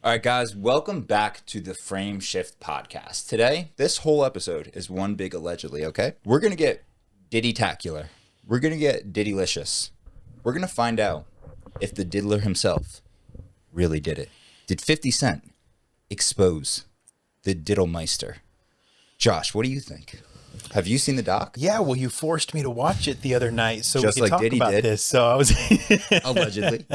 All right, guys, welcome back to the Frame Shift podcast. Today, this whole episode is one big allegedly, okay? We're going to get Diddy-tacular. We're going to get Diddylicious. We're going to find out if the diddler himself really did it. Did 50 Cent expose the Diddlemeister? Josh, what do you think? Have you seen the doc? Yeah, well, you forced me to watch it the other night, so Just we could like talk Diddy about did. this. So I was Allegedly.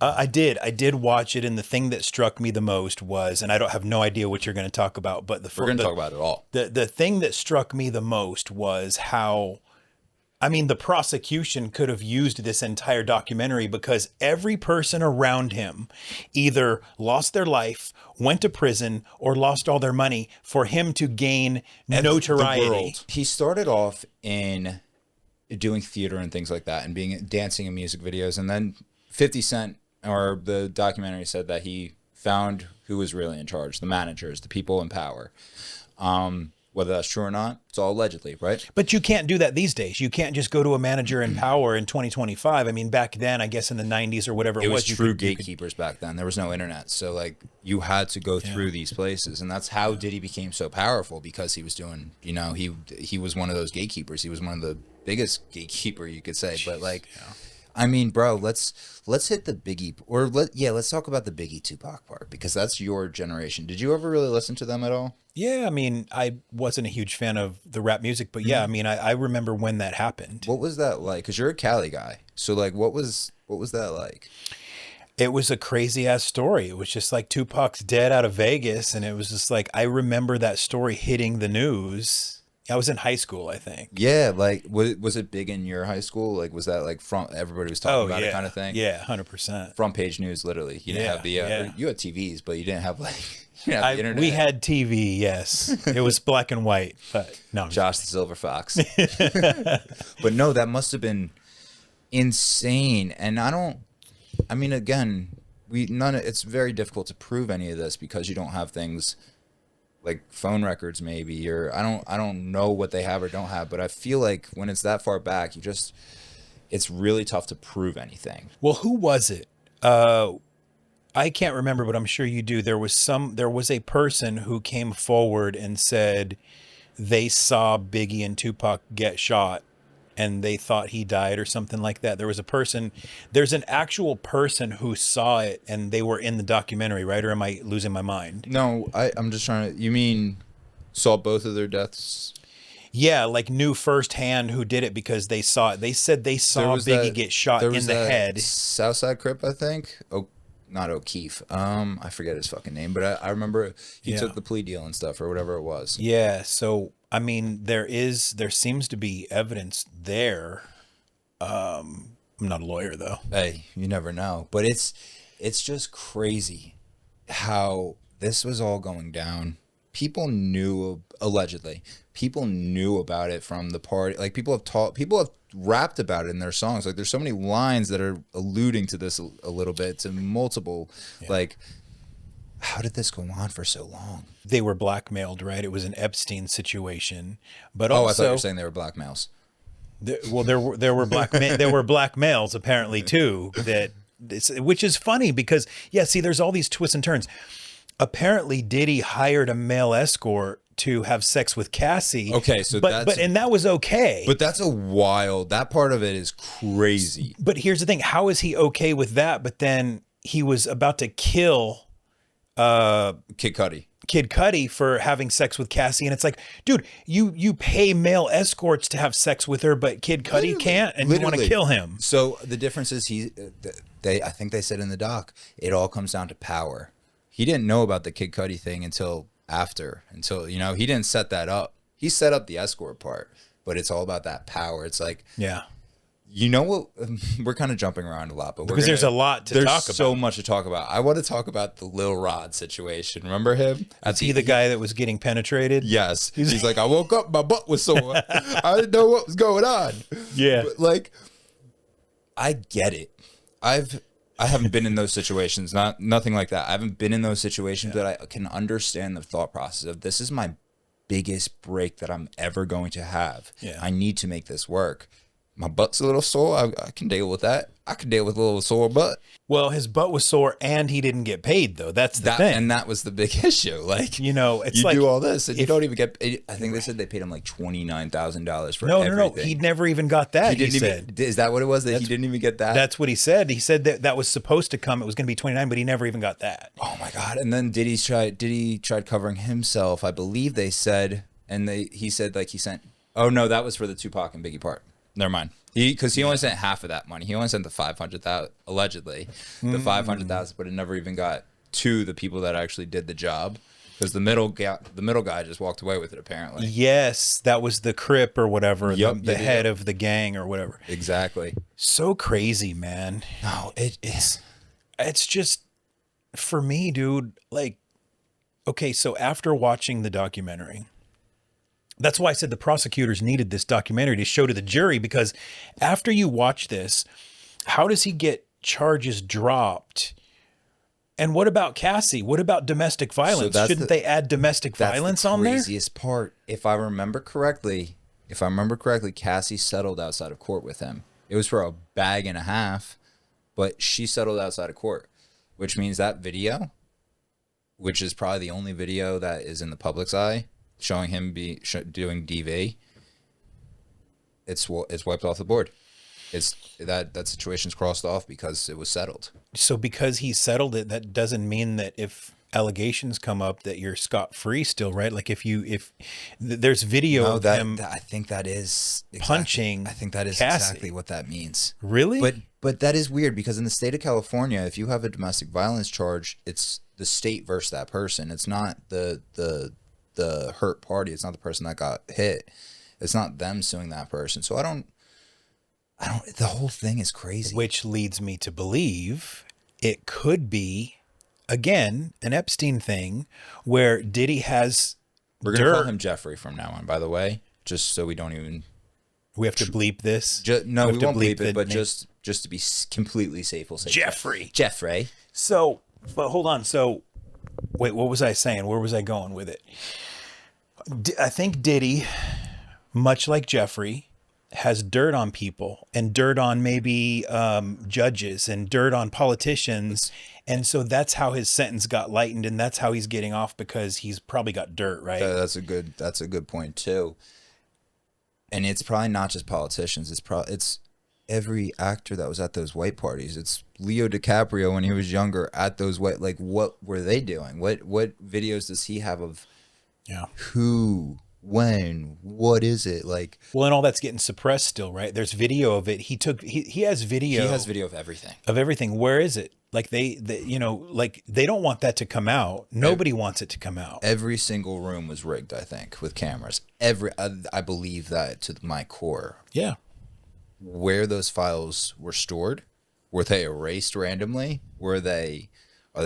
I did watch it, and the thing that struck me the most was, and I don't have no idea what you're going to talk about, but We're going to talk about it all. The thing that struck me the most was how, I mean, the prosecution could have used this entire documentary because every person around him either lost their life, went to prison, or lost all their money for him to gain notoriety. He started off in doing theater and things like that and dancing in music videos. And then 50 Cent, or the documentary, said that he found who was really in charge, the managers, the people in power. Whether that's true or not, it's all allegedly, right? But you can't do that these days. You can't just go to a manager in power in 2025. I mean, back then, I guess in the 90s or whatever It was true you gatekeepers back then. There was no internet. So, like, you had to go through these places. And that's how Diddy became so powerful, because he was doing, you know, he was one of those gatekeepers. He was one of the biggest gatekeeper, you could say. But, like, I mean, bro, let's hit the Biggie, or let's talk about the Biggie Tupac part, because that's your generation. Did you ever really listen to them at all? Yeah, I mean, I wasn't a huge fan of the rap music, but yeah, I mean, I remember when that happened. What was that like? Because you're a Cali guy, so like, what was that like? It was a crazy ass story. It was just like Tupac's dead out of Vegas, and it was just like, I remember that story hitting the news. I was in high school, I think. Yeah, like, was it big in your high school? Like, was that like everybody was talking about it kind of thing? Yeah, 100%. Front page news, literally. You didn't have the you had TVs, but you didn't have like the internet. We had TV, yes. It was black and white, but no. Josh the Silver Fox. But no, that must have been insane. And I mean, again, it's very difficult to prove any of this because you don't have things like phone records, maybe, or I don't know what they have or don't have, but I feel like when it's that far back, it's really tough to prove anything. Well, who was it? I can't remember, but I'm sure you do. There was a person who came forward and said they saw Biggie and Tupac get shot and they thought he died or something like that. There's an actual person who saw it, and they were in the documentary, right? Or am I losing my mind? No, I'm just trying to, you mean saw both of their deaths? Yeah, like knew firsthand who did it because they saw it. They said they saw Biggie get shot in the head. Southside Crip, I think. Not O'Keefe. I forget his fucking name, but I remember he took the plea deal and stuff, or whatever it was. Yeah, so I mean, there seems to be evidence there. I'm not a lawyer though. Hey, you never know, but it's just crazy how this was all going down. People knew, allegedly, people knew about it from the party. Like, people have rapped about it in their songs. Like, there's so many lines that are alluding to this a little bit, to multiple, like, how did this go on for so long? They were blackmailed, right? It was an Epstein situation. But also, I thought you were saying they were black males. There were black males apparently too. Which is funny because there's all these twists and turns. Apparently, Diddy hired a male escort to have sex with Cassie. Okay, so and that was okay. But that's that part of it is crazy. But here's the thing: how is he okay with that? But then he was about to kill Kid Cudi for having sex with Cassie, and it's like, dude, you pay male escorts to have sex with her, but Kid Cudi can't, and you want to kill him. So the difference is I think they said in the doc, it all comes down to power. He didn't know about the Kid Cudi thing until he didn't set that up. He set up the escort part, but it's all about that power. It's like, you know what? We're kind of jumping around a lot, but there's a lot to talk about. There's so much to talk about. I want to talk about the Lil Rod situation. Remember him? Is he the guy that was getting penetrated? Yes. He's like, I woke up, my butt was sore. I didn't know what was going on. Yeah. But, like, I get it. I haven't been in those situations. Nothing like that. I haven't been in those situations, but I can understand the thought process of, this is my biggest break that I'm ever going to have. Yeah. I need to make this work. My butt's a little sore. I can deal with that. I can deal with a little sore butt. Well, his butt was sore and he didn't get paid, though. That's the thing. And that was the big issue. Like, You know, it's you like do all this and you don't even get paid. I think they said they paid him like $29,000 for no, everything. He never even got that. He said. Is that what it was? That he didn't even get that? That's what he said. He said that was supposed to come. It was going to be 29, but he never even got that. Oh my God. And then Diddy tried covering himself. I believe they said, and he said like he sent, oh no, that was for the Tupac and Biggie part. Never mind. Because he only sent half of that money. He only sent the 500,000, allegedly, the 500,000, but it never even got to the people that actually did the job. Because the middle guy just walked away with it, apparently. Yes, that was the Crip or whatever, Yep, the head of the gang or whatever. Exactly. So crazy, man. No, it is. It's just, for me, dude, like, okay, so after watching the documentary, that's why I said the prosecutors needed this documentary to show to the jury, because after you watch this, how does he get charges dropped? And what about Cassie? What about domestic violence? Shouldn't they add domestic violence on there? That's the craziest part. If I remember correctly, Cassie settled outside of court with him. It was for a bag and a half, but she settled outside of court, which means that video, which is probably the only video that is in the public's eye, showing him doing DV, it's wiped off the board. It's that situation's crossed off because it was settled. So because he settled it, that doesn't mean that if allegations come up that you're scot-free still, right? Like if there's video of him, I think that is punching. I think that is Cassie. exactly what that means. Really? But that is weird because in the state of California, if you have a domestic violence charge, it's the state versus that person. It's not the hurt party. It's not the person that got hit. It's not them suing that person. So I don't, the whole thing is crazy. Which leads me to believe it could be, again, an Epstein thing where Diddy has We're going to call him Jeffrey from now on, by the way, just so we don't even. We have to bleep this? No, we won't bleep it, but just to be completely safe, we'll say Jeffrey. Jeffrey. So, but hold on. So, wait, what was I saying? Where was I going with it? I think Diddy, much like Jeffrey, has dirt on people and dirt on maybe judges and dirt on politicians. And so that's how his sentence got lightened, and that's how he's getting off, because he's probably got dirt, right? That's a good point too. And it's probably not just politicians. It's every actor that was at those white parties. It's Leo DiCaprio when he was younger at those white, like, what were they doing? What videos does he have of who, when, what is it like? Well, and all that's getting suppressed still, right? There's video of it. He has video. He has video of everything. Of everything. Where is it? Like they like they don't want that to come out. Nobody wants it to come out. Every single room was rigged, I think, with cameras. I believe that to my core. Yeah. Where those files were stored, were they erased randomly? Are they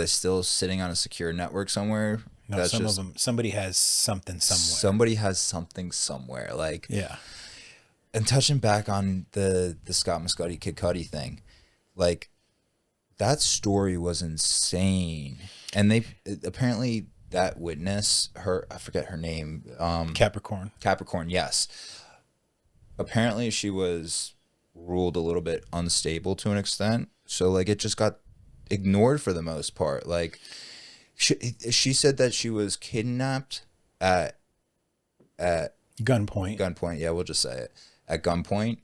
still sitting on a secure network somewhere? No, some of them. Somebody has something somewhere. Somebody has something somewhere. Like, yeah. And touching back on the Scott Muscati Kid Cudi thing, like, that story was insane. And they apparently, that witness, I forget her name. Capricorn, yes. Apparently she was ruled a little bit unstable to an extent. So like it just got ignored for the most part. Like she said that she was kidnapped at gunpoint. Yeah, we'll just say it. At gunpoint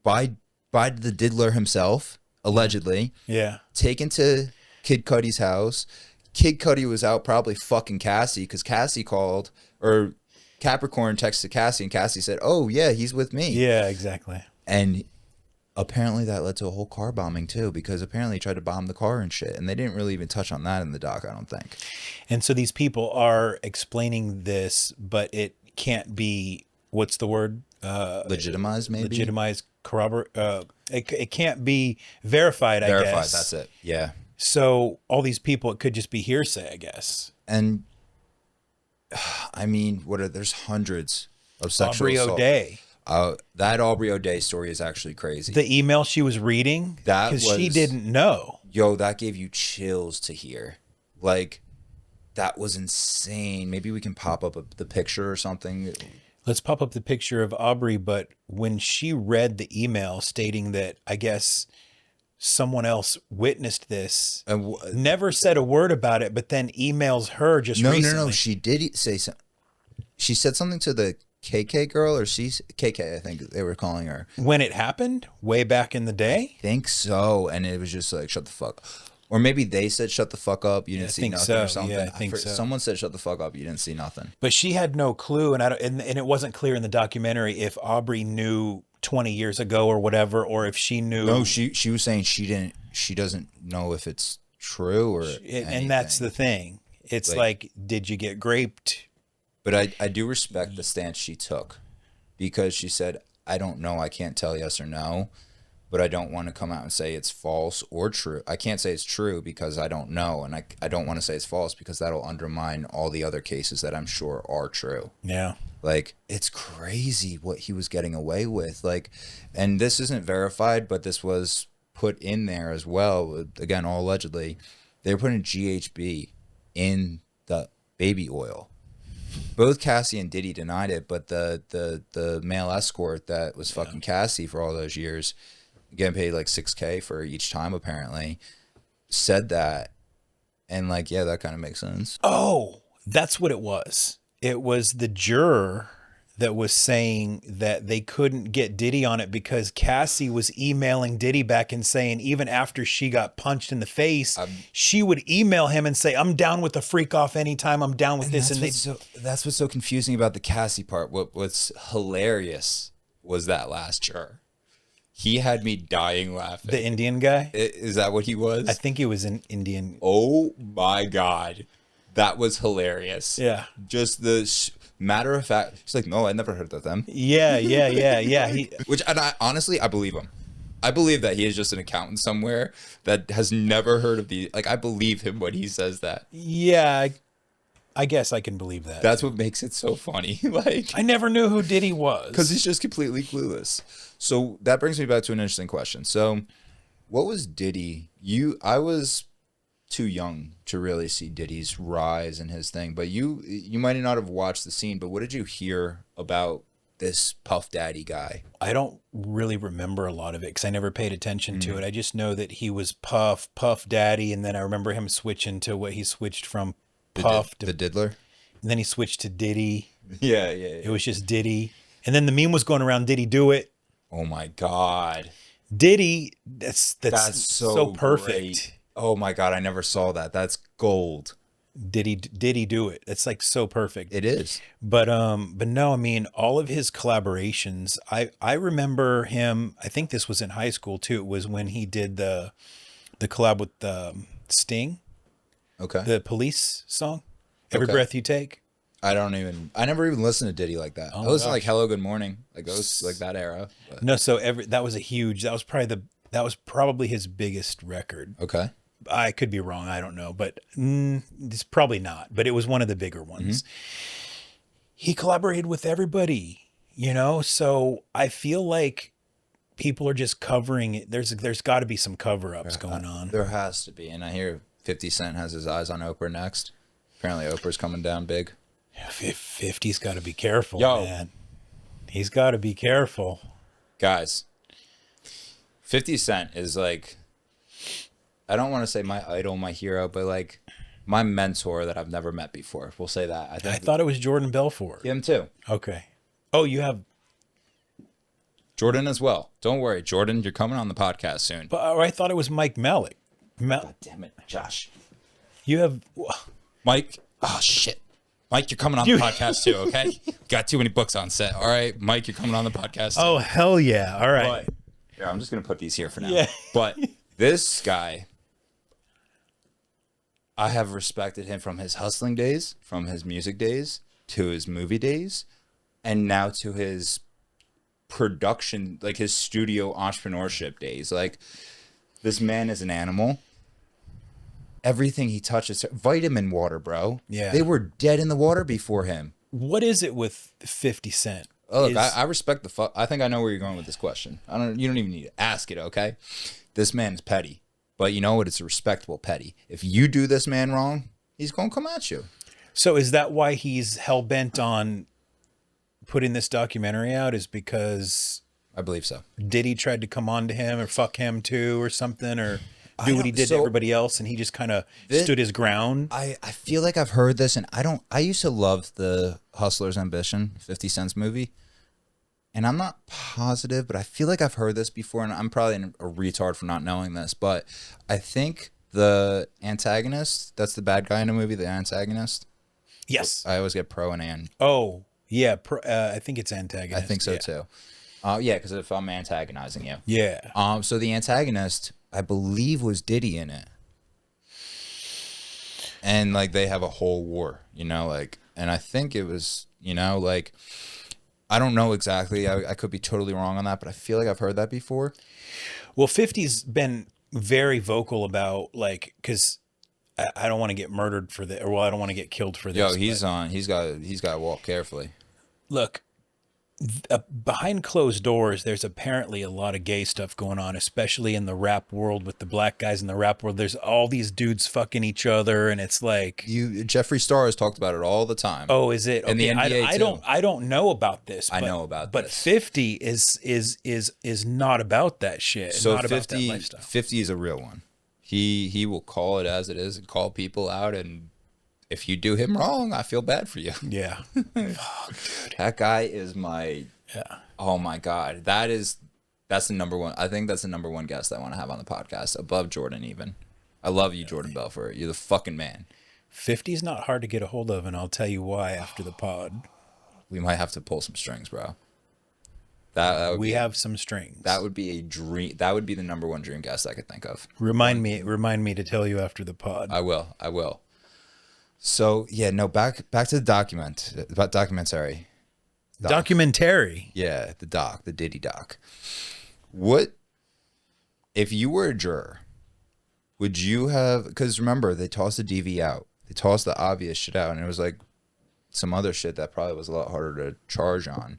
by the diddler himself. Allegedly, yeah, taken to Kid Cudi's house. Kid Cudi was out probably fucking Cassie because Cassie called, or Capricorn texted Cassie, and Cassie said, "Oh yeah, he's with me." Yeah, exactly. And apparently that led to a whole car bombing too, because apparently he tried to bomb the car and shit, and they didn't really even touch on that in the doc, I don't think. And so these people are explaining this, but it can't be, what's the word? Legitimized, maybe. Legitimized, corroborate. It can't be verified, I guess. Verified, that's it. Yeah. So all these people, it could just be hearsay, I guess. And I mean, there's hundreds of sexual assault. Aubrey O'Day. That Aubrey O'Day story is actually crazy. The email she was reading, because she didn't know. Yo, that gave you chills to hear. Like, that was insane. Maybe we can pop up the picture or something. Let's pop up the picture of Aubrey, but when she read the email stating that, I guess someone else witnessed this, And never said a word about it, but then emails her just no, recently. she did say something. She said something to the KK girl, or she's KK, I think they were calling her. When it happened, way back in the day? I think so. And it was just like, shut the fuck. Or maybe they said, shut the fuck up. You didn't see nothing or something. Yeah, I think so. Someone said, shut the fuck up. You didn't see nothing. But she had no clue. And it wasn't clear in the documentary if Aubrey knew 20 years ago or whatever, or if she knew. No, she was saying she doesn't know if it's true or anything. And that's the thing. It's like, did you get graped? But I do respect the stance she took, because she said, I don't know. I can't tell yes or no, but I don't want to come out and say it's false or true. I can't say it's true because I don't know. And I don't want to say it's false because that'll undermine all the other cases that I'm sure are true. Yeah. Like, it's crazy what he was getting away with. Like, and this isn't verified, but this was put in there as well. Again, all allegedly, they were putting GHB in the baby oil. Both Cassie and Diddy denied it, but the male escort that was fucking Cassie for all those years, getting paid like $6,000 for each time apparently, said that. And like, yeah, that kind of makes sense. Oh, that's what it was. It was the juror that was saying that they couldn't get Diddy on it because Cassie was emailing Diddy back and saying even after she got punched in the face, she would email him and say, I'm down with the freak off anytime, I'm down with this. That's what's so confusing about the Cassie part. What's hilarious was that last juror. He had me dying laughing. The Indian guy? Is that what he was? I think he was an Indian. Oh my God. That was hilarious. Yeah. Just the matter of fact. He's like, no, I never heard of them. Yeah. And I honestly believe him. I believe that he is just an accountant somewhere that has never heard of the, like, I believe him when he says that. Yeah. I guess I can believe that. That's what makes it so funny. Like, I never knew who Diddy was. Because he's just completely clueless. So that brings me back to an interesting question. So what was Diddy? I was too young to really see Diddy's rise and his thing, but you might not have watched the scene, but what did you hear about this Puff Daddy guy? I don't really remember a lot of it because I never paid attention to it. I just know that he was Puff Daddy, and then I remember him switching to what he switched from Puff to the Diddler. And then he switched to Diddy. Yeah. It was just Diddy. And then the meme was going around, Diddy do it. Oh my God. Diddy, that's so perfect. Great. Oh my God, I never saw that. That's gold. Diddy do it. That's like so perfect. It is. But no, I mean, all of his collaborations, I remember him, I think this was in high school too. It was when he did the collab with Sting. Okay. The Police song, Every Breath You Take. I never even listened to Diddy like that. I listened to like Hello Good Morning, like those, like that era. But. No, so that was probably his biggest record. Okay. I could be wrong. I don't know, but it's probably not. But it was one of the bigger ones. He collaborated with everybody, So I feel like people are just covering it. There's got to be some cover-ups going on. There has to be, and I hear 50 Cent has his eyes on Oprah next. Apparently, Oprah's coming down big. 50's got to be careful, man. He's got to be careful, guys. 50 Cent is like, I don't want to say my idol, my hero, but like my mentor that I've never met before. We'll say that. I thought it was Jordan Belfort. Him too. Okay. Oh, you have Jordan as well. Don't worry, Jordan, you're coming on the podcast soon. But I thought it was Mike Malik. God damn it, Josh. You have Mike. Oh shit. Mike, you're coming on the podcast too, okay? Got too many books on set. All right, Mike, you're coming on the podcast too. Oh, hell yeah. All right. But, yeah, I'm just going to put these here for now. Yeah. But this guy, I have respected him from his hustling days, from his music days, to his movie days, and now to his production, like his studio entrepreneurship days. Like, this man is an animal. Everything he touches, vitamin water, bro. Yeah. They were dead in the water before him. What is it with 50 Cent? Oh, look, I respect the fuck. I think I know where you're going with this question. You don't even need to ask it, okay? This man is petty. But you know what? It's a respectable petty. If you do this man wrong, he's going to come at you. So is that why he's hell-bent on putting this documentary out is because I believe so. Diddy tried to come on to him or fuck him too or something, or I do what don't- he did to so everybody else, and he just kind of Thi- stood his ground. I feel like I've heard this, and I used to love the Hustler's Ambition 50 Cent's movie. And I'm not positive, but I feel like I've heard this before, and I'm probably a retard for not knowing this, but I think the antagonist, that's the bad guy in the movie, the antagonist. Yes. I always get pro and an. Oh, yeah. I think it's antagonist. I think so yeah. too. Yeah, because if I'm antagonizing you. Yeah. So the antagonist, I believe, was Diddy in it. And like they have a whole war, like, and I think it was, like, I don't know exactly. I could be totally wrong on that, but I feel like I've heard that before. Well, 50's been very vocal about, like, because I don't want to get murdered for this, or well, I don't want to get killed for this. Yo, he's got to walk carefully. Look, behind closed doors, there's apparently a lot of gay stuff going on, especially in the rap world with the black guys in the rap world. There's all these dudes fucking each other, and it's like Jeffree Star has talked about it all the time. oh, is it? And the NBA I don't know about this. I know about but this. 50 is not about that shit. So not 50, about that lifestyle. 50 is a real one. He will call it as it is and call people out, and if you do him wrong, I feel bad for you. Yeah. Fuck, dude. That guy is my oh my god. That's the number one. I think that's the number one guest I want to have on the podcast, above Jordan even. I love you, Jordan Belfort. You're the fucking man. 50's not hard to get a hold of, and I'll tell you why after the pod. We might have to pull some strings, bro. That would We be, have some strings. that would be a dream. That would be the number one dream guest I could think of. Remind me to tell you after the pod. I will. So yeah, no, back to the documentary. Documentary. Yeah, the Diddy doc. What if you were a juror? Would you have? Because remember, they tossed the DV out. They tossed the obvious shit out, and it was like some other shit that probably was a lot harder to charge on.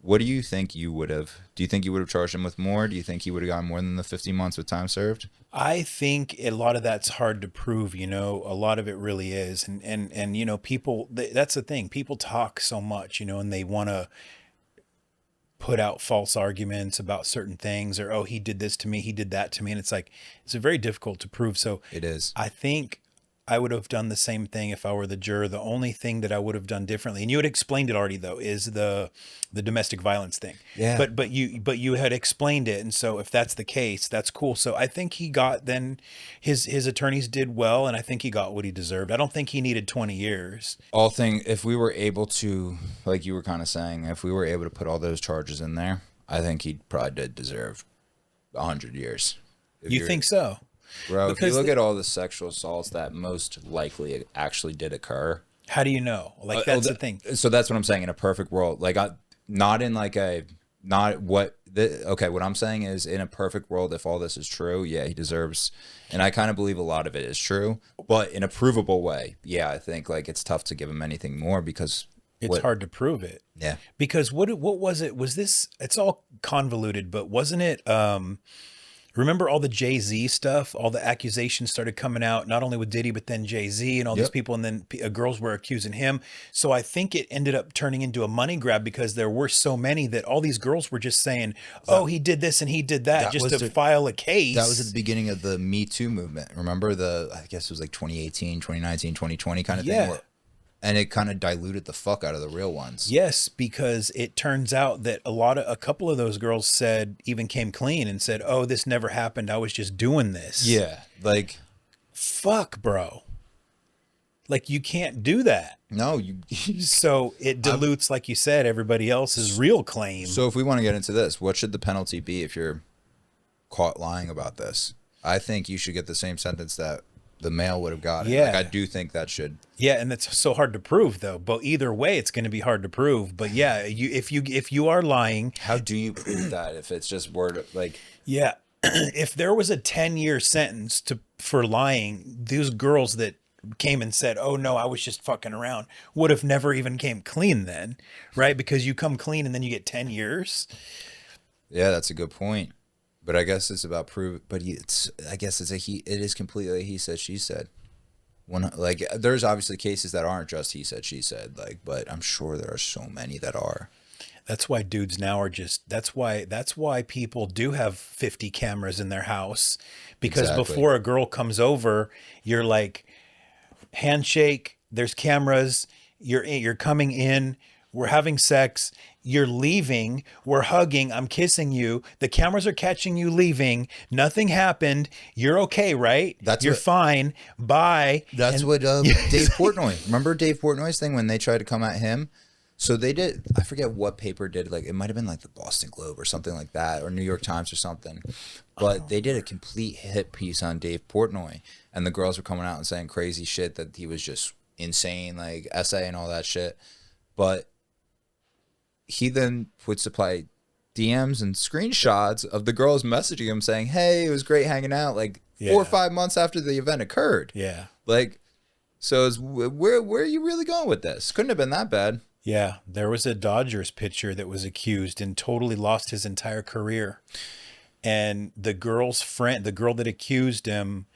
What do you think you would have? Do you think you would have charged him with more? Do you think he would have gotten more than the 50 months with time served? I think a lot of that's hard to prove, a lot of it really is. And people, that's the thing. People talk so much, and they want to put out false arguments about certain things, or, oh, he did this to me, he did that to me. And it's like, it's very difficult to prove. So It is. I think I would have done the same thing if I were the juror. The only thing that I would have done differently, and you had explained it already though, is the domestic violence thing. Yeah. But you had explained it, and so if that's the case, that's cool. So I think he got then his attorneys did well, and I think he got what he deserved. I don't think he needed 20 years. If we were able to, like you were kind of saying, if we were able to put all those charges in there, I think he probably did deserve 100 years. You think so? Bro, if you Because look at all the sexual assaults that most likely actually did occur. How do you know? Like, that's the thing. So that's what I'm saying. In a perfect world, like not in like what I'm saying is, in a perfect world, if all this is true, yeah, he deserves, and I kind of believe a lot of it is true, but in a provable way, yeah, I think like it's tough to give him anything more because It's hard to prove it. Yeah. Because what was it? Was this, it's all convoluted, but wasn't it, remember all the Jay-Z stuff? All the accusations started coming out, not only with Diddy, but then Jay-Z and all these people. And then girls were accusing him. So I think it ended up turning into a money grab because there were so many that all these girls were just saying, oh, he did this and he did that just to file a case. That was at the beginning of the Me Too movement. Remember I guess it was like 2018, 2019, 2020 kind of thing. And it kind of diluted the fuck out of the real ones. Yes, because it turns out that a couple of those girls even came clean and said, oh, this never happened. I was just doing this. Yeah. Like, fuck, bro. Like, you can't do that. No, so it dilutes, like you said, everybody else's real claim. So if we want to get into this, what should the penalty be if you're caught lying about this? I think you should get the same sentence that the male would have gotten. Yeah. Like, I do think that should. Yeah, and that's so hard to prove, though. But either way, it's going to be hard to prove. But yeah, if you are lying, how do you prove that if it's just word like? Yeah, if there was a 10-year sentence for lying, those girls that came and said, "Oh no, I was just fucking around," would have never even came clean then, right? Because you come clean and then you get 10 years. Yeah, that's a good point. But I guess it's about prove. But it is completely he said, she said. Like, there's obviously cases that aren't just he said, she said, like, but I'm sure there are so many that are. That's why dudes now are just, that's why people do have 50 cameras in their house, because Exactly. before a girl comes over, you're like, handshake, there's cameras, you're coming in, we're having sex, you're leaving, we're hugging, I'm kissing you, the cameras are catching you leaving, nothing happened, you're okay, right? You're fine, bye. That's what Dave Portnoy. Remember Dave Portnoy's thing when they tried to come at him? So they did. I forget what paper did. Like, it might have been like the Boston Globe or something like that, or New York Times or something. But they did a complete hit piece on Dave Portnoy, and the girls were coming out and saying crazy shit that he was just insane, like essay and all that shit. But he then would supply DMs and screenshots of the girls messaging him saying, "Hey, it was great hanging out." Like 4 or 5 months after the event occurred. Yeah. Like, so where are you really going with this? Couldn't have been that bad. Yeah, there was a Dodgers pitcher that was accused and totally lost his entire career. And the girl's friend, the girl that accused him,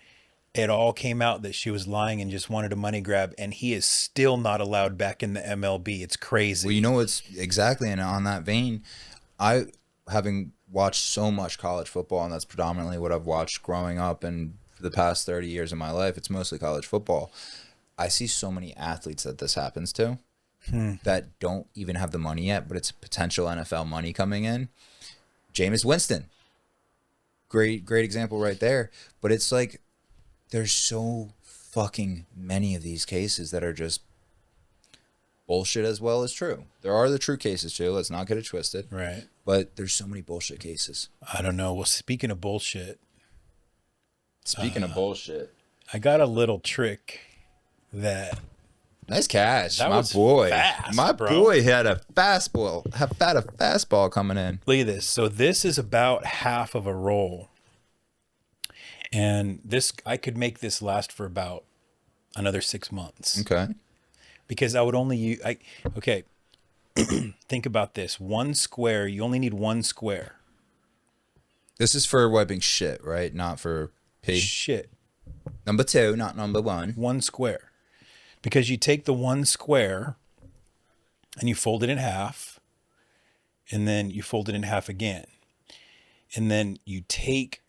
it all came out that she was lying and just wanted a money grab. And he is still not allowed back in the MLB. It's crazy. Well, you know what's exactly, and on that vein, having watched so much college football, and that's predominantly what I've watched growing up, and for the past 30 years of my life, it's mostly college football. I see so many athletes that this happens to. That don't even have the money yet, but it's potential NFL money coming in. Jameis Winston, great example right there. But it's like, there's so fucking many of these cases that are just bullshit as well as true. There are the true cases too. Let's not get it twisted. Right. But there's so many bullshit cases. I don't know. Well, speaking of bullshit, Speaking of bullshit, I got a little trick that. nice catch, That my was boy. fast, My bro. boy had a fastball coming in. Look at this. So this is about half of a roll. And this, I could make this last for about another 6 months. Okay. Because I would only use, okay. Think about this. One square, you only need one square. This is for wiping shit, right? Not for pee. Shit. Number 2, not number 1. One square. Because you take the one square and you fold it in half, and then you fold it in half again. And then you take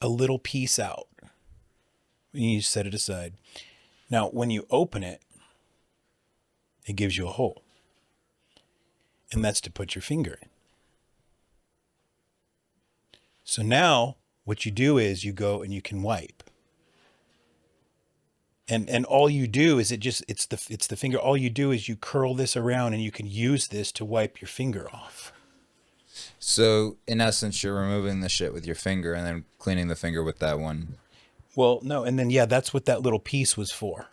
a little piece out and you set it aside. Now, when you open it, it gives you a hole. And that's to put your finger in. So now what you do is you go and you can wipe. And all you do is it's the finger. All you do is you curl this around and you can use this to wipe your finger off. So, in essence, you're removing the shit with your finger and then cleaning the finger with that one. Well, no, and then, yeah, that's what that little piece was for.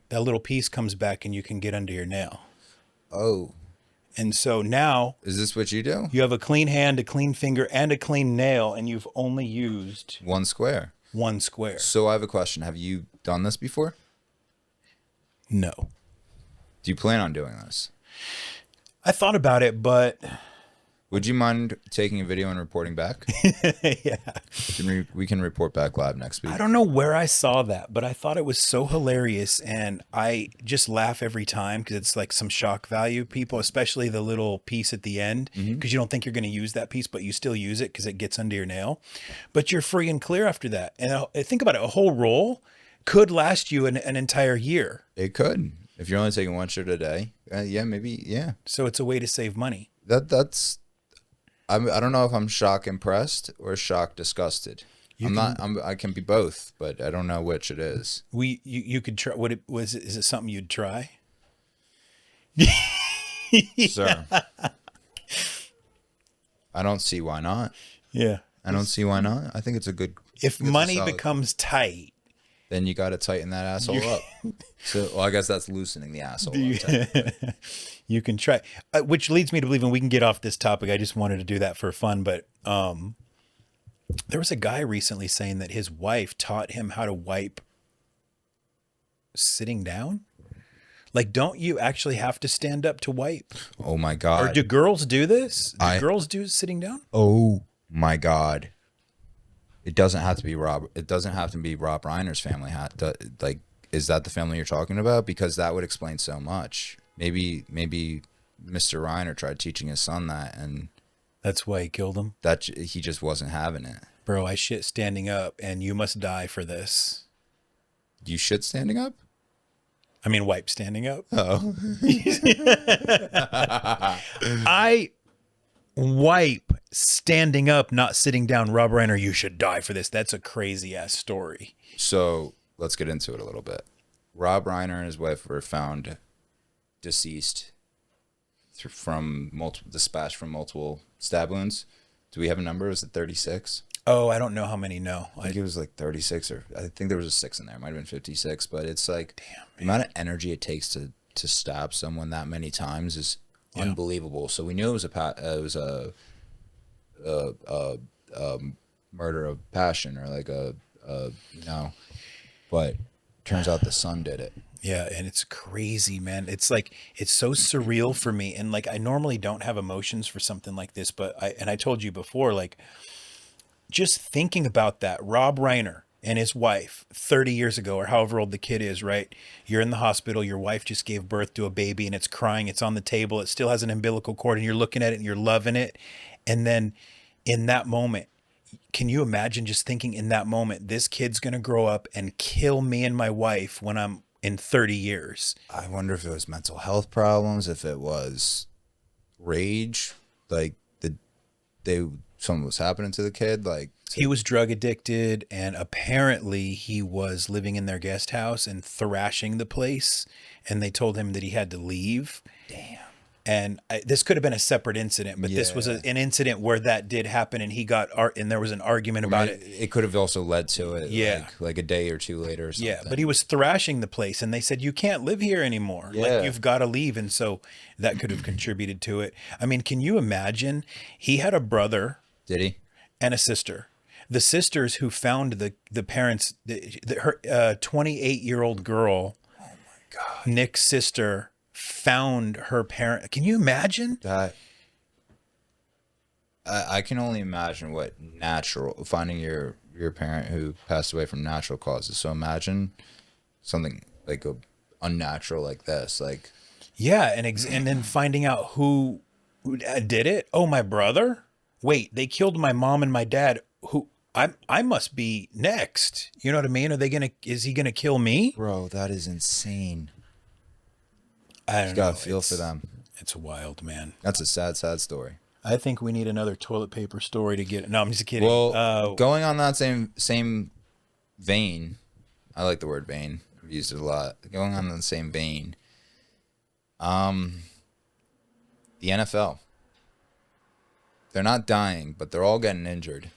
That little piece comes back and you can get under your nail. Oh. And so now... Is this what you do? You have a clean hand, a clean finger, and a clean nail, and you've only used... One square. One square. So, I have a question. Have you done this before? No. Do you plan on doing this? I thought about it, but... Would you mind taking a video and reporting back? Yeah. We can report back live next week. I don't know where I saw that, but I thought it was so hilarious, and I just laugh every time because it's like some shock value people, especially the little piece at the end, because you don't think you're going to use that piece, but you still use it because it gets under your nail. But you're free and clear after that. And think about it, a whole roll could last you an entire year. It could. If you're only taking one shit a day. Yeah, maybe, yeah. So it's a way to save money. That's... I don't know if I'm shock impressed or shock disgusted. I can be both, but I don't know which it is. You could try. Is it something you'd try? Sir. I don't see why not. Yeah. I don't see why not. I think it's a good... If money becomes tight, then you got to tighten that asshole up. So, well, I guess that's loosening the asshole up. You can try, which leads me to believe, and we can get off this topic. I just wanted to do that for fun, but there was a guy recently saying that his wife taught him how to wipe sitting down. Like, don't you actually have to stand up to wipe? Oh my God. Or do girls do this? Do girls do sitting down? Oh my God. It doesn't have to be Rob. It doesn't have to be Rob Reiner's family. Like, Is that the family you're talking about? Because that would explain so much. Maybe Mr. Reiner tried teaching his son that, and That's why he killed him. that he just wasn't having it. Bro, I shit standing up, and you must die for this. You shit standing up? I mean, wipe standing up. Oh. I wipe standing up, not sitting down. Rob Reiner, you should die for this. That's a crazy ass story. So let's get into it a little bit. Rob Reiner and his wife were found deceased from multiple stab wounds. Do we have a number? Is it 36? Oh, I don't know how many. No, I think it was like 36, or I think there was a 6 in there. It might have been 56, but it's like, damn, the amount of energy it takes to stab someone that many times is unbelievable. So we knew it was a murder of passion, or like but turns out the son did it. Yeah, and it's crazy, man. It's like, it's so surreal for me. And like, I normally don't have emotions for something like this, but I told you before, like, just thinking about that, Rob Reiner and his wife 30 years ago, or however old the kid is, right? You're in the hospital, your wife just gave birth to a baby and it's crying, it's on the table, it still has an umbilical cord, and you're looking at it and you're loving it. And then in that moment, can you imagine just thinking in that moment, this kid's going to grow up and kill me and my wife when I'm in 30 years? I wonder if it was mental health problems, if it was rage, like something was happening to the kid, like he was drug addicted, and apparently he was living in their guest house and thrashing the place, and they told him that he had to leave. Damn. And this could have been a separate incident, but this was an incident where that did happen, and he got and there was an argument about it. It could have also led to it, yeah, like a day or two later or something. Yeah, but he was thrashing the place, and they said, you can't live here anymore. Yeah. Like, you've got to leave. And so that could have contributed to it. I mean, can you imagine? He had a brother. Did he? And a sister. The sisters who found the parents, her 28-year-old girl, oh my God, Nick's sister, found her parent. Can you imagine? That I can only imagine what finding your parent who passed away from natural causes. So imagine something like unnatural like this, like yeah, and then finding out who did it. Oh, my brother. Wait, they killed my mom and my dad. Who I must be next. You know what I mean? Is he gonna kill me? Bro, that is insane. I don't know. Gotta feel for them. It's wild, man. That's a sad story. I think we need another toilet paper story to get. No, I'm just kidding. Well, going on that same vein, I like the word vein. I've used it a lot. Going on the same vein, the NFL. They're not dying, but they're all getting injured.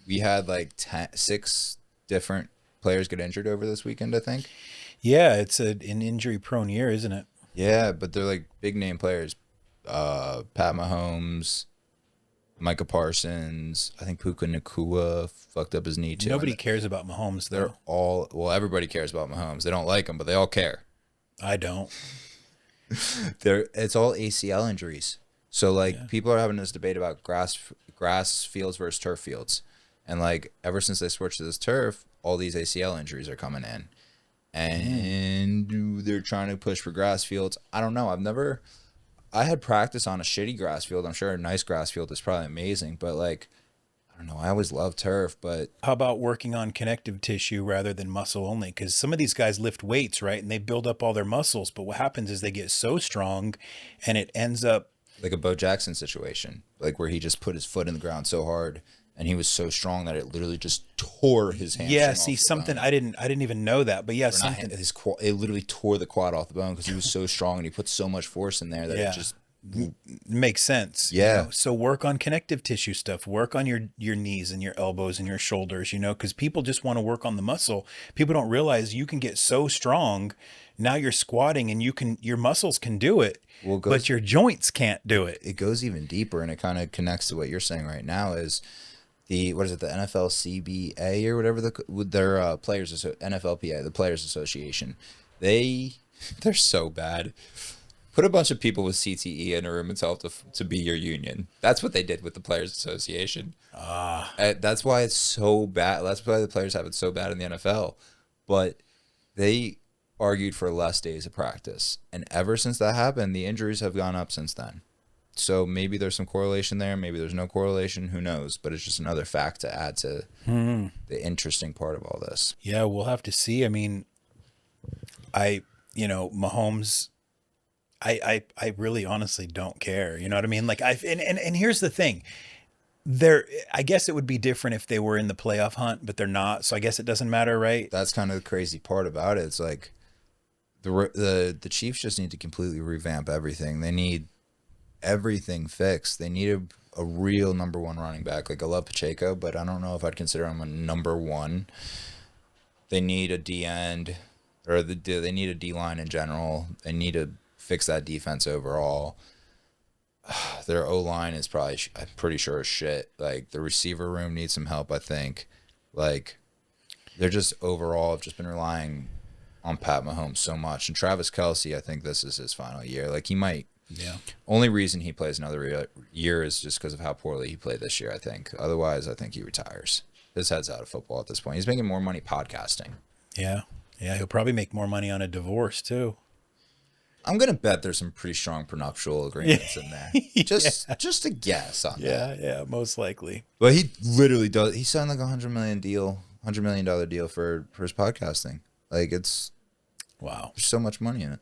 We had like 6 different players get injured over this weekend, I think. Yeah, it's an injury-prone year, isn't it? Yeah, but they're like big-name players. Pat Mahomes, Micah Parsons. I think Puka Nacua fucked up his knee too. Nobody cares about Mahomes, though. Everybody cares about Mahomes. They don't like him, but they all care. I don't. It's all ACL injuries. So people are having this debate about grass fields versus turf fields, and like ever since they switched to this turf, all these ACL injuries are coming in, and they're trying to push for grass fields. I don't know. I had practice on a shitty grass field. I'm sure a nice grass field is probably amazing, but like, I don't know. I always love turf, but how about working on connective tissue rather than muscle only? Because some of these guys lift weights, right, and they build up all their muscles, but what happens is they get so strong, and it ends up like a Bo Jackson situation, like where he just put his foot in the ground so hard and he was so strong that it literally just tore his hamstring. Yeah, see, something I didn't even know that, but yeah, something it literally tore the quad off the bone because he was so strong and he put so much force in there that it just makes sense. Yeah. So work on connective tissue stuff. Work on your knees and your elbows and your shoulders. Because people just want to work on the muscle. People don't realize you can get so strong. Now you're squatting and your muscles can do it, but your joints can't do it. It goes even deeper, and it kind of connects to what you're saying right now. Is the NFL CBA or whatever their players NFLPA, the Players Association. They're so bad. Put a bunch of people with CTE in a room and tell them to be your union. That's what they did with the Players Association. That's why it's so bad. That's why the players have it so bad in the NFL. But argued for less days of practice. And ever since that happened, the injuries have gone up since then. So maybe there's some correlation there. Maybe there's no correlation. Who knows? But it's just another fact to add to the interesting part of all this. Yeah, we'll have to see. I mean, Mahomes, I really honestly don't care. You know what I mean? Like and here's the thing. I guess it would be different if they were in the playoff hunt, but they're not. So I guess it doesn't matter, right? That's kind of the crazy part about it. It's like the Chiefs just need to completely revamp everything. They need everything fixed. They need a real number one running back. Like, I love Pacheco, but I don't know if I'd consider him a number one. They need a D end, or they need a D line in general. They need to fix that defense overall. Their O-line is probably, I'm pretty sure, is shit. Like, the receiver room needs some help, I think. Like, they're just overall have just been relying on Pat Mahomes so much. And Travis Kelce, I think this is his final year. Like, he might. Yeah. Only reason he plays another year is just because of how poorly he played this year, I think. Otherwise, I think he retires. His head's out of football at this point. He's making more money podcasting. Yeah. Yeah, he'll probably make more money on a divorce, too. I'm gonna bet there's some pretty strong prenuptial agreements in there. Just a guess on that. Yeah, most likely. But he literally does. He signed like $100 million deal for his podcasting. Like, it's wow. There's so much money in it.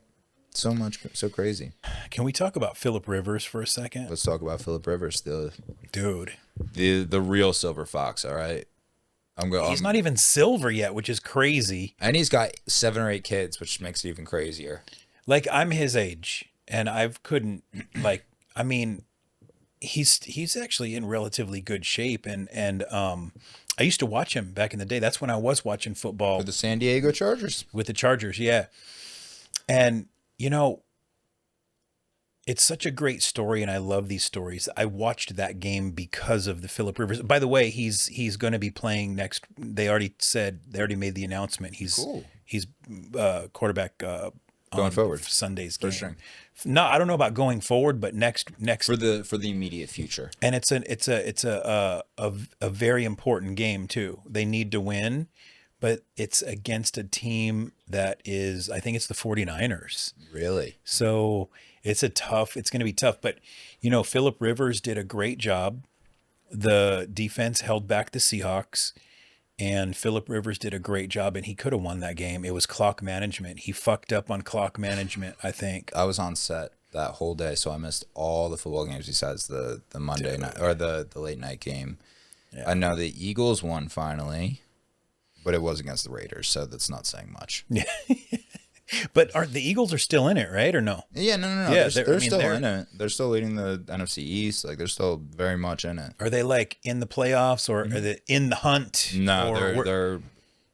So much, so crazy. Can we talk about Phillip Rivers for a second? Let's talk about Phillip Rivers, dude. The real silver fox. All right. He's not even silver yet, which is crazy. And he's got 7 or 8 kids, which makes it even crazier. Like, I'm his age, and I mean, he's actually in relatively good shape, and I used to watch him back in the day. That's when I was watching football with the San Diego Chargers. With the Chargers, yeah. And it's such a great story, and I love these stories. I watched that game because of the Phillip Rivers. By the way, he's going to be playing next. They already made the announcement. He's quarterback. Going forward, Sunday's game. No, I don't know about going forward, but next for the immediate future. And it's a very important game too. They need to win, but it's against a team that is, I think it's the 49ers. Really? So it's going to be tough. But Phillip Rivers did a great job. The defense held back the Seahawks. And Phillip Rivers did a great job, and he could have won that game. It was clock management. He fucked up on clock management, I think. I was on set that whole day, so I missed all the football games besides the Monday night or the late night game. Yeah. I know the Eagles won finally, but it was against the Raiders, so that's not saying much. Yeah. But the Eagles are still in it, right? Or no? Yeah, no. Yeah, they're still in it. They're still leading the NFC East. Like, they're still very much in it. Are they like in the playoffs, or are they in the hunt? No,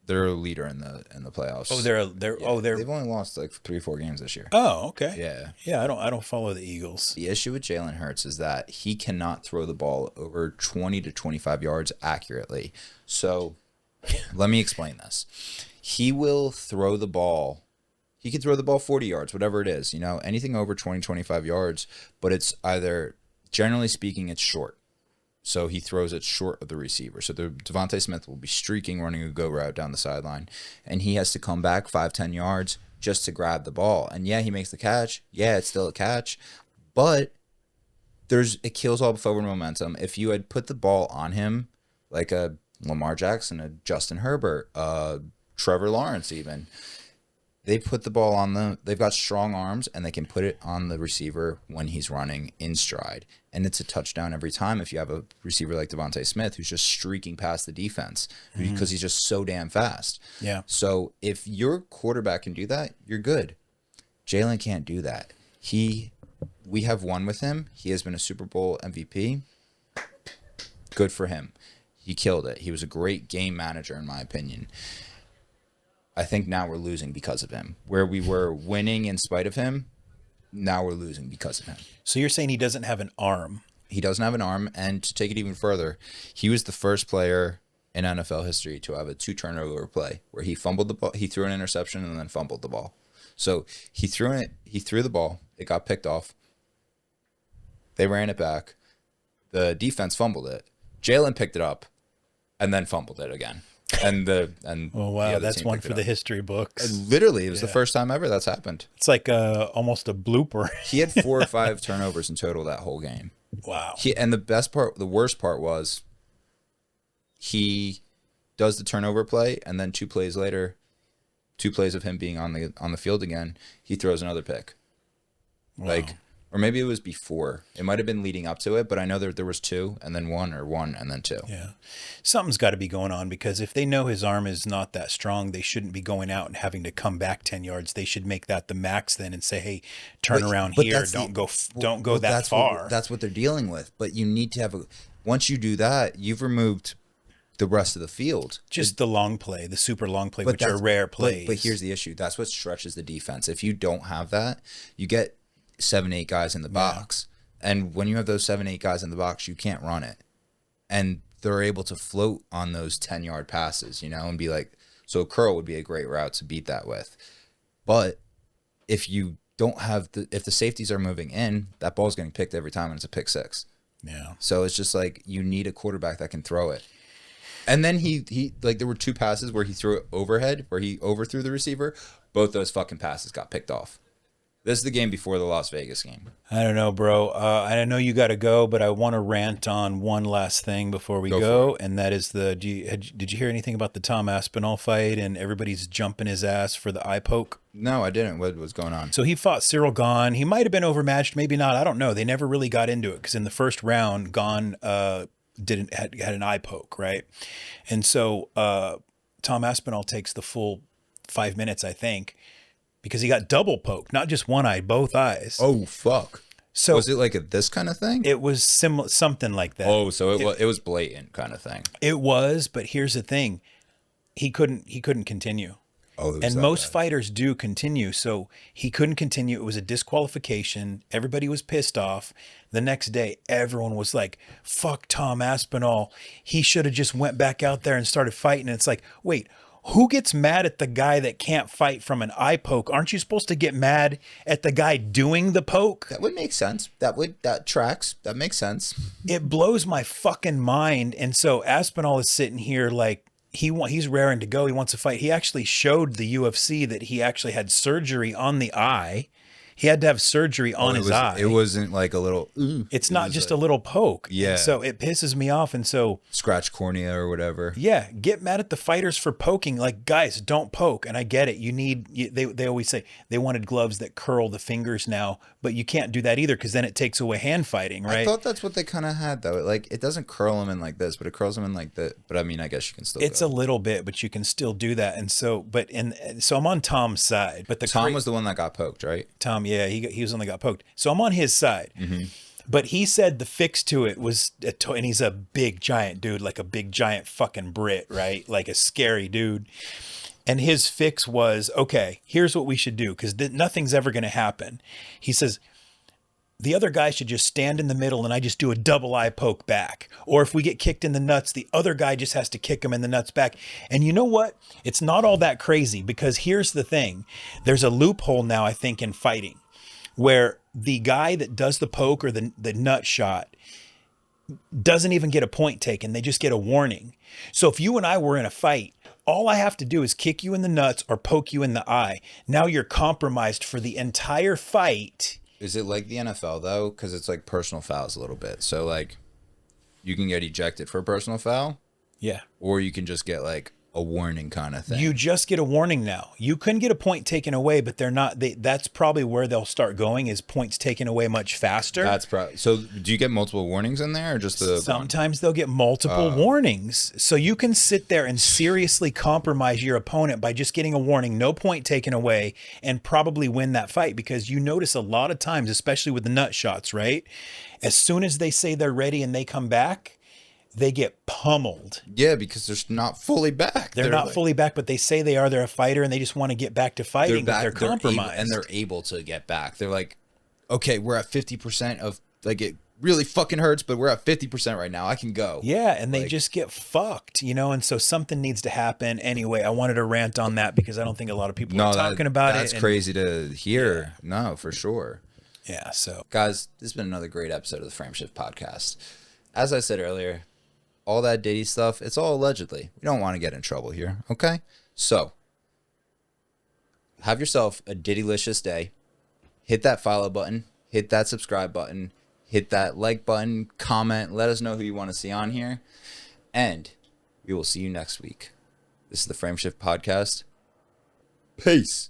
they're a leader in the playoffs. Oh, they've only lost like 3 or 4 games this year. Oh, okay. Yeah. Yeah, I don't follow the Eagles. The issue with Jalen Hurts is that he cannot throw the ball over 20 to 25 yards accurately. So, let me explain this. He will throw the ball. He can throw the ball 40 yards, whatever it is, anything over 20, 25 yards, but it's either, generally speaking, it's short. So he throws it short of the receiver. So Devontae Smith will be streaking, running a go route down the sideline, and he has to come back 5-10 yards just to grab the ball. And yeah, he makes the catch. Yeah, it's still a catch, but it kills all forward momentum. If you had put the ball on him, like a Lamar Jackson, a Justin Herbert, Trevor Lawrence even, they put the ball on them. They've got strong arms, and they can put it on the receiver when he's running in stride. And it's a touchdown every time if you have a receiver like Devontae Smith who's just streaking past the defense because he's just so damn fast. Yeah. So if your quarterback can do that, you're good. Jalen can't do that. We have won with him. He has been a Super Bowl MVP. Good for him. He killed it. He was a great game manager, in my opinion. I think now we're losing because of him. Where we were winning in spite of him, now we're losing because of him. So you're saying he doesn't have an arm? He doesn't have an arm, and to take it even further, he was the first player in NFL history to have a 2-turnover play where he fumbled the ball, he threw an interception and then fumbled the ball. So he threw the ball, it got picked off. They ran it back. The defense fumbled it. Jalen picked it up and then fumbled it again. Oh wow, the other that's team one picked for it the up. history books. And literally, it was the first time ever that's happened. It's like almost a blooper. He had 4 or 5 turnovers in total that whole game. Wow. And the worst part was he does the turnover play, and then 2 plays later, 2 plays of him being on the field again, he throws another pick. Wow. Like, or maybe it was before. It might have been leading up to it, but I know there was 2 and then 1, or 1 and then 2. Yeah. Something's got to be going on, because if they know his arm is not that strong, they shouldn't be going out and having to come back 10 yards. They should make that the max then and say, hey, turn around here. Don't go that far. That's what they're dealing with. But you need to have once you do that, you've removed the rest of the field. Just the long play, the super long play, which are rare plays. But here's the issue. That's what stretches the defense. If you don't have that, you get 7, 8 guys in the box. And when you have those 7, 8 guys in the box, you can't run it. And they're able to float on those 10-yard passes, and be like, so a curl would be a great route to beat that with. But if you don't have if the safeties are moving in, that ball's getting picked every time and it's a pick 6. Yeah. So it's just like, you need a quarterback that can throw it. And then he like, there were 2 passes where he threw it overhead, where he overthrew the receiver. Both those fucking passes got picked off. This is the game before the Las Vegas game. I don't know, bro. I know you got to go, but I want to rant on one last thing before we go, and that is did you hear anything about the Tom Aspinall fight and everybody's jumping his ass for the eye poke? No, I didn't. What was going on? So he fought Cyril Gahn. He might have been overmatched, maybe not. I don't know. They never really got into it because in the first round, Gahn had an eye poke, right? And so Tom Aspinall takes the full 5 minutes, I think, because he got double poked, not just one eye, both eyes. Oh, fuck. So was it like this kind of thing? It was something like that. Oh, so it was blatant kind of thing. It was, but here's the thing. He couldn't continue. Oh, and most fighters do continue. So he couldn't continue. It was a disqualification. Everybody was pissed off. The next day, everyone was like, fuck Tom Aspinall. He should have just went back out there and started fighting. And it's like, wait, who gets mad at the guy that can't fight from an eye poke? Aren't you supposed to get mad at the guy doing the poke? That would make sense. That tracks. That makes sense. It blows my fucking mind. And so Aspinall is sitting here like he's raring to go. He wants to fight. He actually showed the UFC that he actually had surgery on the eye. He had to have surgery on his eye. It wasn't like a little. It's not just a little poke. Yeah. And so it pisses me off. And so scratch cornea or whatever. Yeah, get mad at the fighters for poking. Like, guys, don't poke. And I get it. They always say they wanted gloves that curl the fingers now, but you can't do that either because then it takes away hand fighting, right? I thought that's what they kind of had though. Like, it doesn't curl them in like this, but it curls them in like that. But I mean, I guess you can still. It's a little bit, but you can still do that. And so, so I'm on Tom's side. But Tom was the one that got poked, right? Tom, yeah, he was the one that got poked. So I'm on his side. Mm-hmm. But he said the fix to it was, and he's a big giant dude, like a big giant fucking Brit, right? Like a scary dude. And his fix was, okay, here's what we should do, because nothing's ever going to happen. He says, the other guy should just stand in the middle and I just do a double eye poke back. Or if we get kicked in the nuts, the other guy just has to kick him in the nuts back. And you know what? It's not all that crazy, because here's the thing. There's a loophole now, I think, in fighting, where the guy that does the poke or the nut shot doesn't even get a point taken. They just get a warning. So if you and I were in a fight, all I have to do is kick you in the nuts or poke you in the eye. Now you're compromised for the entire fight. Is it like the NFL though? Because it's like personal fouls a little bit. So like you can get ejected for a personal foul. Yeah. Or you can just get like a warning kind of thing. You just get a warning now. You couldn't get a point taken away, but they're not. That's probably where they'll start going, is points taken away much faster. That's probably. So do you get multiple warnings in there, or just the? Sometimes they'll get multiple warnings. So you can sit there and seriously compromise your opponent by just getting a warning, no point taken away, and probably win that fight, because you notice a lot of times, especially with the nut shots, right? As soon as they say they're ready and they come back, they get pummeled. Yeah, because they're not fully back. They're not fully back, but they say they are. They're a fighter, and they just want to get back to fighting, but they're compromised. They're able to get back. They're like, okay, we're at 50% of, like, it really fucking hurts, but we're at 50% right now. I can go. Yeah, and they just get fucked, and so something needs to happen. Anyway, I wanted to rant on that because I don't think a lot of people are talking about it. That's crazy to hear. Yeah. No, for sure. Yeah, so. Guys, this has been another great episode of the Frame Shift Podcast. As I said earlier, all that Diddy stuff, it's all allegedly. We don't want to get in trouble here, okay? So, have yourself a Diddylicious day. Hit that follow button, hit that subscribe button, hit that like button, comment, let us know who you want to see on here, and we will see you next week. This is the Frame Shift Podcast. Peace.